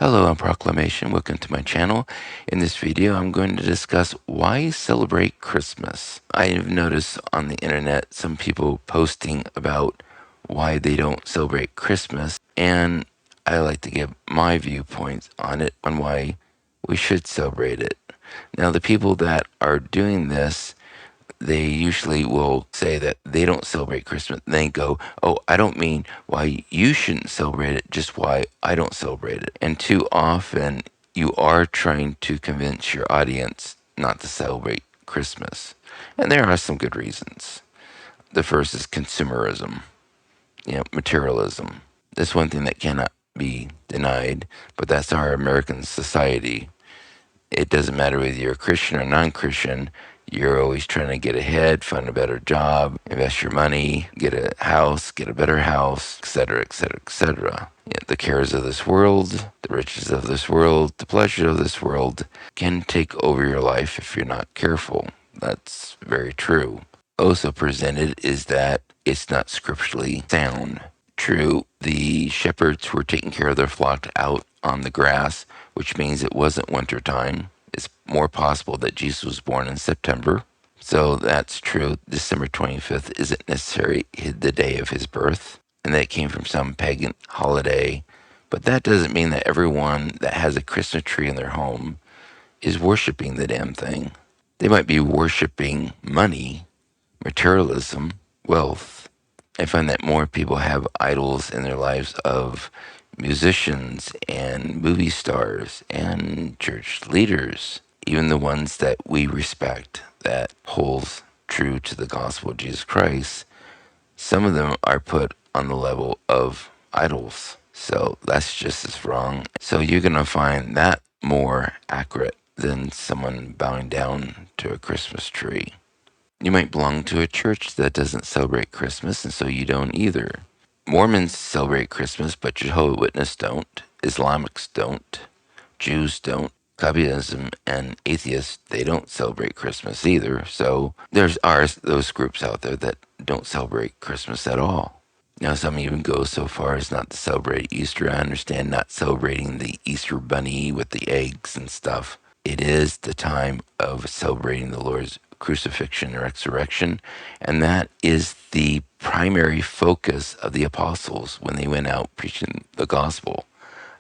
Hello, I'm Proclamation. Welcome to my channel. In this video, I'm going to discuss why celebrate Christmas. I have noticed on the internet some people posting about why they don't celebrate Christmas, and I like to give my viewpoints on it, on why we should celebrate it. Now, the people that are doing this, they usually will say that they don't celebrate Christmas. They go, oh, I don't mean why you shouldn't celebrate it, just why I don't celebrate it. And too often, you are trying to convince your audience not to celebrate Christmas. And there are some good reasons. The first is consumerism, materialism. That's one thing that cannot be denied, but that's our American society. It doesn't matter whether you're a Christian or non-Christian. You're always trying to get ahead, find a better job, invest your money, get a house, get a better house, etc., etc., etc. The cares of this world, the riches of this world, the pleasure of this world can take over your life if you're not careful. That's very true. Also presented is that it's not scripturally sound. True, the shepherds were taking care of their flock out on the grass, which means it wasn't winter time. It's more possible that Jesus was born in September. So that's true. December 25th isn't necessarily the day of his birth, and that came from some pagan holiday. But that doesn't mean that everyone that has a Christmas tree in their home is worshiping the damn thing. They might be worshiping money, materialism, wealth. I find that more people have idols in their lives of musicians and movie stars and church leaders, even the ones that we respect that holds true to the gospel of Jesus Christ. Some of them are put on the level of idols. So that's just as wrong. So you're going to find that more accurate than someone bowing down to a Christmas tree. You might belong to a church that doesn't celebrate Christmas, and so you don't either. Mormons celebrate Christmas, but Jehovah's Witnesses don't. Islamics don't. Jews don't. Communism and atheists, they don't celebrate Christmas either. So are those groups out there that don't celebrate Christmas at all. Now, some even go so far as not to celebrate Easter. I understand not celebrating the Easter bunny with the eggs and stuff. It is the time of celebrating the Lord's crucifixion and resurrection, and that is the primary focus of the apostles when they went out preaching the gospel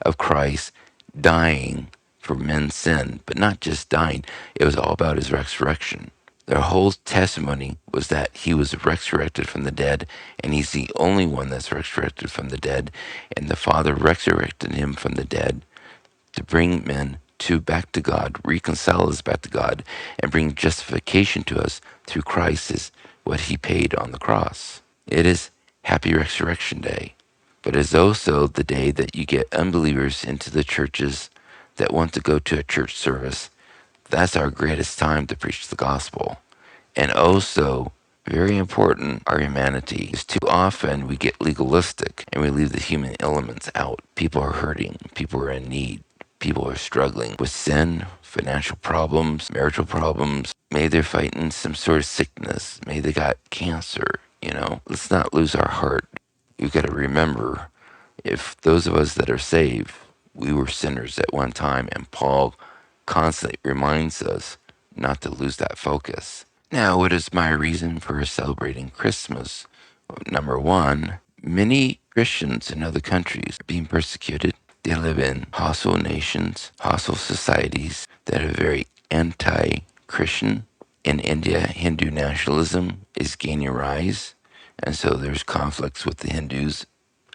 of Christ dying for men's sin, but not just dying. It was all about his resurrection. Their whole testimony was that he was resurrected from the dead, and he's the only one that's resurrected from the dead, and the Father resurrected him from the dead to bring men back to God, reconcile us back to God, and bring justification to us through Christ is what he paid on the cross. It is Happy Resurrection Day, but it's also the day that you get unbelievers into the churches that want to go to a church service. That's our greatest time to preach the gospel. And also, very important, our humanity is too often we get legalistic and we leave the human elements out. People are hurting. People are in need. People are struggling with sin, financial problems, marital problems. Maybe they're fighting some sort of sickness. Maybe they got cancer. Let's not lose our heart. You've got to remember, if those of us that are saved, we were sinners at one time, and Paul constantly reminds us not to lose that focus. Now, what is my reason for celebrating Christmas? Number one, many Christians in other countries are being persecuted. They live in hostile nations, hostile societies that are very anti-Christian. In India, Hindu nationalism is gaining rise, and so there's conflicts with the Hindus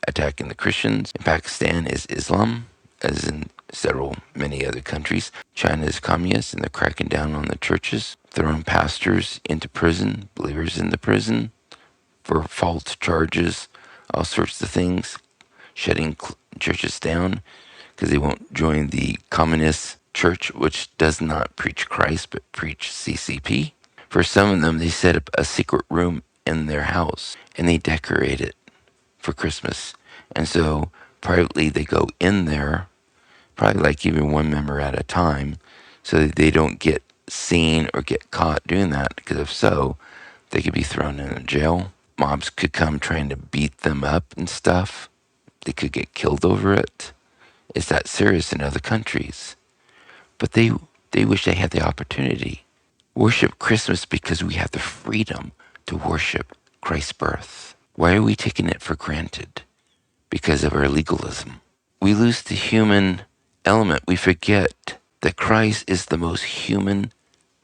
attacking the Christians. In Pakistan is Islam, as in many other countries. China is communist, and they're cracking down on the churches, throwing pastors into prison, believers into prison for false charges, all sorts of things, shutting churches down because they won't join the communist church, which does not preach Christ but preach CCP. For some of them, they set up a secret room in their house and they decorate it for Christmas. And so privately they go in there, probably like even one member at a time, so that they don't get seen or get caught doing that, because if so, they could be thrown in a jail. Mobs could come trying to beat them up and stuff. They could get killed over it. is that serious in other countries. But they wish they had the opportunity. Worship Christmas because we have the freedom to worship Christ's birth. Why are we taking it for granted? Because of our legalism. We lose the human element. We forget that Christ is the most human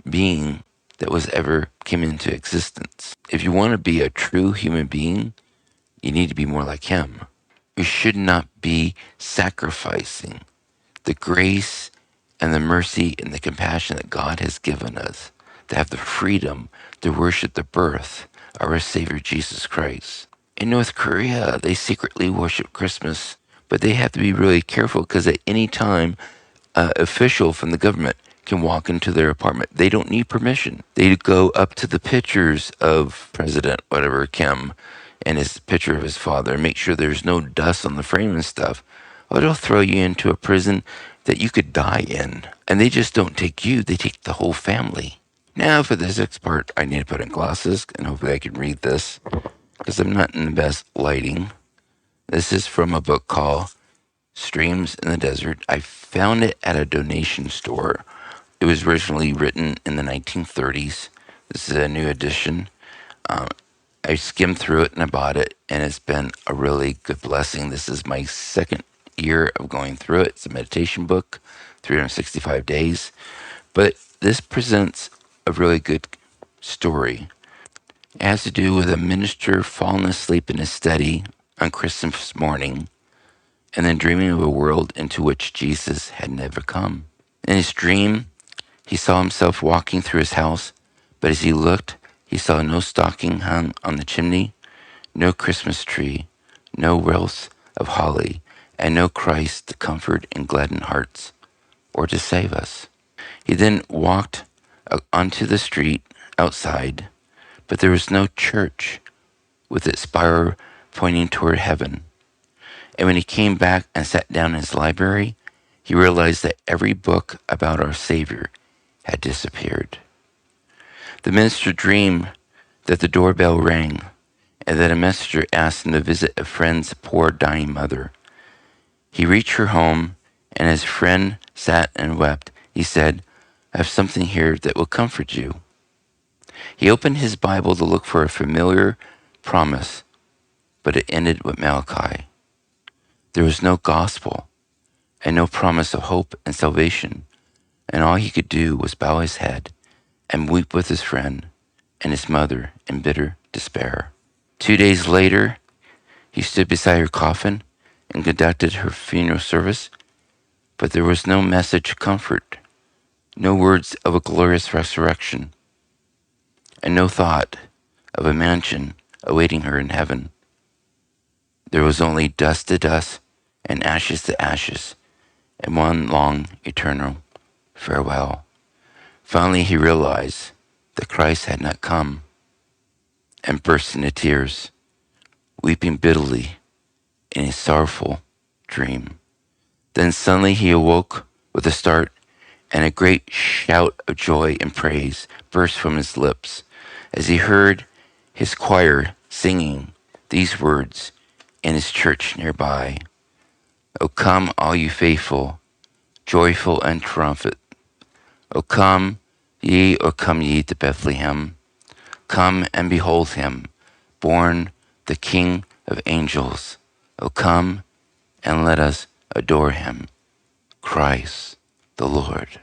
being that was ever came into existence. If you want to be a true human being, you need to be more like him. We should not be sacrificing the grace and the mercy and the compassion that God has given us to have the freedom to worship the birth of our Savior Jesus Christ. In North Korea, they secretly worship Christmas, but they have to be really careful because at any time, an official from the government can walk into their apartment. They don't need permission. They go up to the pictures of President, whatever, Kim, and his picture of his father, and make sure there's no dust on the frame and stuff. Or they'll throw you into a prison that you could die in. And they just don't take you, they take the whole family. Now, for this next part, I need to put in glasses, and hopefully I can read this, because I'm not in the best lighting. This is from a book called Streams in the Desert. I found it at a donation store. It was originally written in the 1930s. This is a new edition. I skimmed through it and I bought it, and it's been a really good blessing. This is my second year of going through it. It's a meditation book, 365 days. But this presents a really good story. It has to do with a minister falling asleep in his study on Christmas morning and then dreaming of a world into which Jesus had never come. In his dream, he saw himself walking through his house, but as he looked, he saw no stocking hung on the chimney, no Christmas tree, no wreaths of holly, and no Christ to comfort and gladden hearts or to save us. He then walked onto the street outside, but there was no church with its spire pointing toward heaven. And when he came back and sat down in his library, he realized that every book about our Savior had disappeared. The minister dreamed that the doorbell rang and that a messenger asked him to visit a friend's poor dying mother. He reached her home, and as his friend sat and wept, he said, "I have something here that will comfort you." He opened his Bible to look for a familiar promise, but it ended with Malachi. There was no gospel and no promise of hope and salvation, and all he could do was bow his head and weep with his friend and his mother in bitter despair. 2 days later, he stood beside her coffin and conducted her funeral service, but there was no message of comfort, no words of a glorious resurrection, and no thought of a mansion awaiting her in heaven. There was only dust to dust and ashes to ashes, and one long, eternal farewell. Finally, he realized that Christ had not come and burst into tears, weeping bitterly in a sorrowful dream. Then suddenly he awoke with a start, and a great shout of joy and praise burst from his lips as he heard his choir singing these words in his church nearby. "O come, all you faithful, joyful and triumphant. O come ye to Bethlehem. Come and behold him, born the King of angels. O come and let us adore him, Christ the Lord."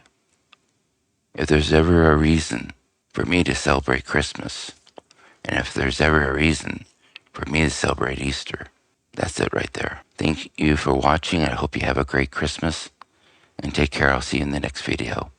If there's ever a reason for me to celebrate Christmas, and if there's ever a reason for me to celebrate Easter, that's it right there. Thank you for watching. I hope you have a great Christmas, and take care. I'll see you in the next video.